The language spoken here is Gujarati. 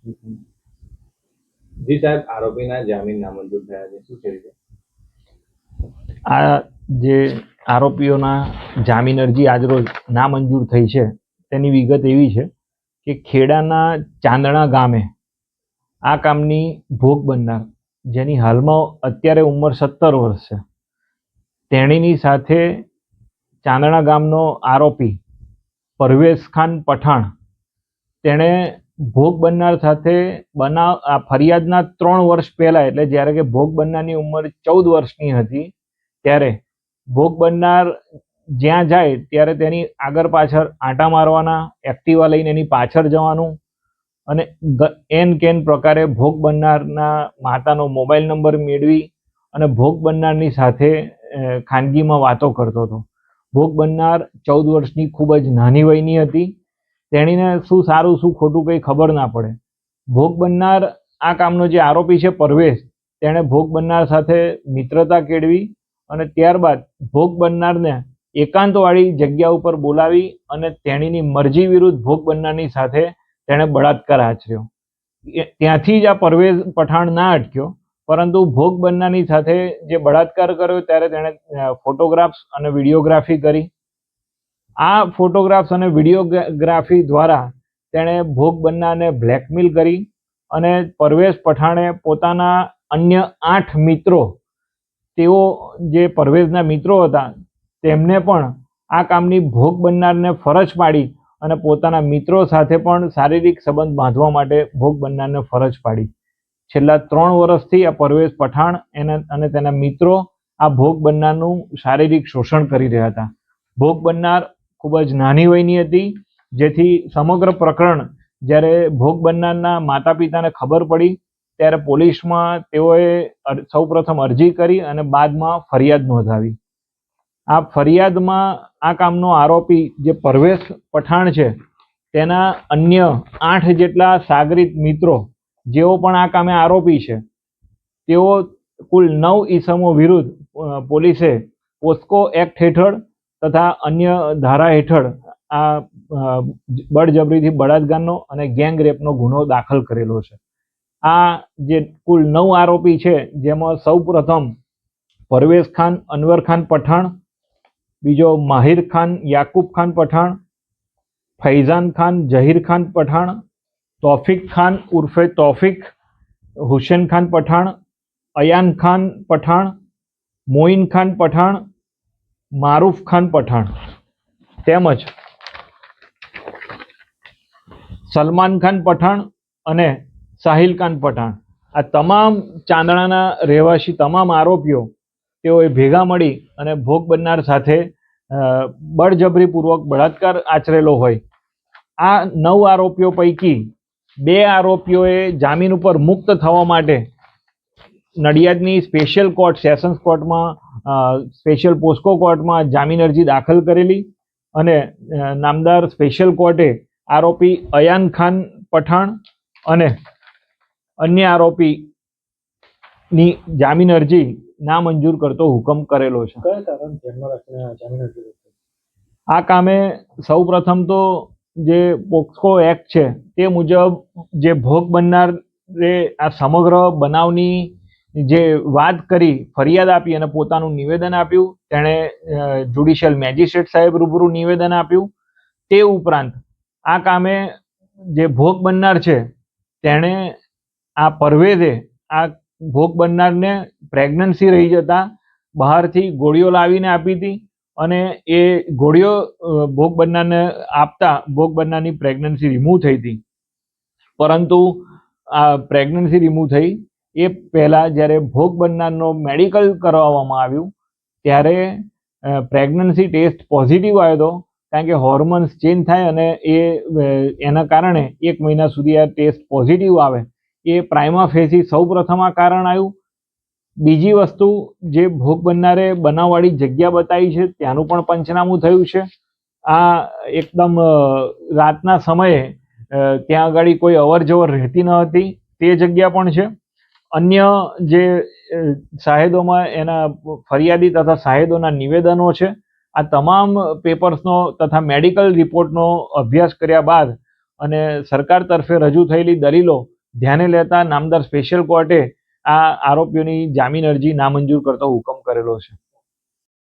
જી સાહેબ, આરોપીના જામીન નામંજૂર થયા છે, શું છે રીતે? આ જે આરોપીઓના જામીન અરજી આજરોજ નામંજૂર થઈ છે તેની વિગત એવી છે કે ખેડાના ચાંદણા ગામે આ કામની ભોગ બનનાર, જેની હાલમાં અત્યારે ઉંમર 17 વર્ષ છે, તેણીની સાથે ચાંદણા ગામનો આરોપી પરવેઝ ખાન પઠાણ, તેણે ભોગ બનનાર સાથે ફરિયાદના 3 વર્ષ પહેલા, એટલે જ્યારે કે ભોગ બનનારની ઉંમર 14 વર્ષની હતી ત્યારે ભોગ બનનાર જ્યાં જાય ત્યારે તેની આગળ પાછળ આંટા મારવાના, એક્ટિવા લઈને એની પાછળ જવાનું અને એન કેન પ્રકારે ભોગ બનનારના માતાનો મોબાઈલ નંબર મેળવી અને ભોગ બનનારની સાથે ખાનગીમાં વાતો કરતો હતો. ભોગ બનનાર 14 વર્ષની ખૂબ જ નાની વયની હતી. તેણીને શું સારું શું ખોટું કંઈ ખબર ના પડે. ભોગ બનનાર આ કામનો જે આરોપી છે પરવેશ, તેણે ભોગ બનનાર સાથે મિત્રતા કેળવી અને ત્યારબાદ ભોગ બનનારને એકાંતવાળી જગ્યા ઉપર બોલાવી અને તેણીની મરજી વિરુદ્ધ ભોગ બનનારની સાથે તેણે બળાત્કાર આચર્યો. ત્યાંથી જ આ પરવેઝ પઠાણ ના અટક્યો, પરંતુ ભોગ બનનારની સાથે જે બળાત્કાર કર્યો ત્યારે તેણે ફોટોગ્રાફ્સ અને વિડીયોગ્રાફી કરી. આ ફોટોગ્રાફ્સ અને વિડીયોગ્રાફી દ્વારા તેણે ભોગ બનનારને બ્લેકમેલ કરી અને પરવેઝ પઠાણે પોતાના અન્ય 8 મિત્રો, તેઓ જે પરવેઝના મિત્રો હતા, તેમને પણ આ કામની ભોગ બનનારને ફરજ પાડી અને પોતાના મિત્રો સાથે પણ શારીરિક સંબંધ બાંધવા માટે ભોગ બનનારને ફરજ પાડી. છેલ્લા 3 વર્ષથી આ પરવેઝ પઠાણ અને તેના મિત્રો આ ભોગ બનનારનું શારીરિક શોષણ કરી રહ્યા હતા. ભોગ બનનાર ખૂબ જ નાની વયની હતી, જેથી સમગ્ર પ્રકરણ જ્યારે ભોગ બનનારના માતા પિતાને ખબર પડી ત્યારે પોલીસમાં તેઓએ સૌપ્રથમ અરજી કરી અને બાદમાં ફરિયાદ નોંધાવી. આ ફરિયાદમાં આ કામનો આરોપી જે પરવેઝ પઠાણ છે, તેના અન્ય 8 જેટલા સાગરીત મિત્રો, જેઓ પણ આ કામે આરોપી છે, તેઓ કુલ 9 ઈસમો વિરુદ્ધ પોલીસે પોસ્કો એક્ટ હેઠળ તથા અન્ય ધારા હેઠળ આ બળજબરીથી બળાત્કારનો અને ગેંગ રેપનો ગુનો દાખલ કરેલો છે. આ જે કુલ 9 આરોપી છે, જેમાં સૌપ્રથમ પરવેઝ ખાન અનવર ખાન પઠાણ, બીજો માહિર ખાન યાકુબ ખાન પઠાણ, ફૈઝાન ખાન જહીર ખાન પઠાણ, તોફિક ખાન ઉર્ફે તોફિક, હુસેન ખાન પઠાણ, અયાન ખાન પઠાણ, મોઇન ખાન પઠાણ, મારૂફ ખાન પઠાણ તેમજ સલમાન ખાન પઠાણ અને સાહિલ ખાન પઠાણ, આ તમામ ચાંદણાના રહેવાસી તમામ આરોપીઓ તેઓએ ભેગા મળી અને ભોગ બનનાર સાથે બળજબરીપૂર્વક બળાત્કાર આચરેલો હોય. આ 9 આરોપીઓ પૈકી 2 આરોપીઓએ જામીન ઉપર મુક્ત થવા માટે નડિયાદની સ્પેશિયલ કોર્ટ, સેશન્સ કોર્ટમાં, સ્પેશિયલ પોસ્કો કોર્ટમાં જામીન અરજી દાખલ કરેલી અને નામદાર સ્પેશિયલ કોર્ટે આરોપી અયાન ખાન પઠાણ અને અન્ય આરોપીની જામીન અરજી નામંજૂર કરતો હુકમ કરેલો છે. કયા કારણ ધ્યાનમાં રાખીને જામીન અરજી? આ કામે સૌપ્રથમ તો જે પોક્સો એક્ટ છે તે મુજબ જે ભોગ બનનારે આ સમગ્ર બનાવની જે વાત કરી, ફરિયાદ આપી અને પોતાનું નિવેદન આપ્યું, તેણે જ્યુડિશિયલ મેજિસ્ટ્રેટ સાહેબ રૂબરૂ નિવેદન આપ્યું. તે ઉપરાંત આ કામે જે ભોગ બનનાર છે, તેણે આ પરવેઝે આ ભોગ બનનારને પ્રેગ્નન્સી રહી જતા બહારથી ગોળીઓ લાવીને આપી હતી અને એ ગોળીઓ ભોગ બનનારને આપતા ભોગ બનનારની પ્રેગ્નન્સી રિમૂવ થઈ હતી. પરંતુ આ પ્રેગ્નન્સી રિમૂવ થઈ એ પહેલાં જ્યારે ભોગ બનનારનો મેડિકલ કરાવવામાં આવ્યું ત્યારે પ્રેગ્નન્સી ટેસ્ટ પોઝિટિવ આવ્યો હતો, કારણ કે હોર્મોન્સ ચેન્જ થાય અને એના કારણે 1 મહિના સુધી આ ટેસ્ટ પોઝિટિવ આવે, એ પ્રાઇમા ફેસી સૌપ્રથમ આ કારણ આવ્યું. બીજી વસ્તુ, જે ભોગ બનનારે બનાવવાળી જગ્યા બતાવી છે ત્યાંનું પણ પંચનામું થયું છે. આ એકદમ રાતના સમયે ત્યાં આગળ કોઈ અવર જવર રહેતી ન હતી તે જગ્યા પણ છે. અન્ય જે સાહેદોમાં એના ફરિયાદી તથા સાહેદોના નિવેદનો છે, આ તમામ પેપર્સનો તથા મેડિકલ રિપોર્ટનો અભ્યાસ કર્યા બાદ અને સરકાર તરફે રજૂ થયેલી દલીલો ધ્યાને લેતા નામદાર સ્પેશિયલ કોર્ટે આ આરોપીઓની જામીન અરજી નામંજૂર કરતો હુકમ કરેલો છે.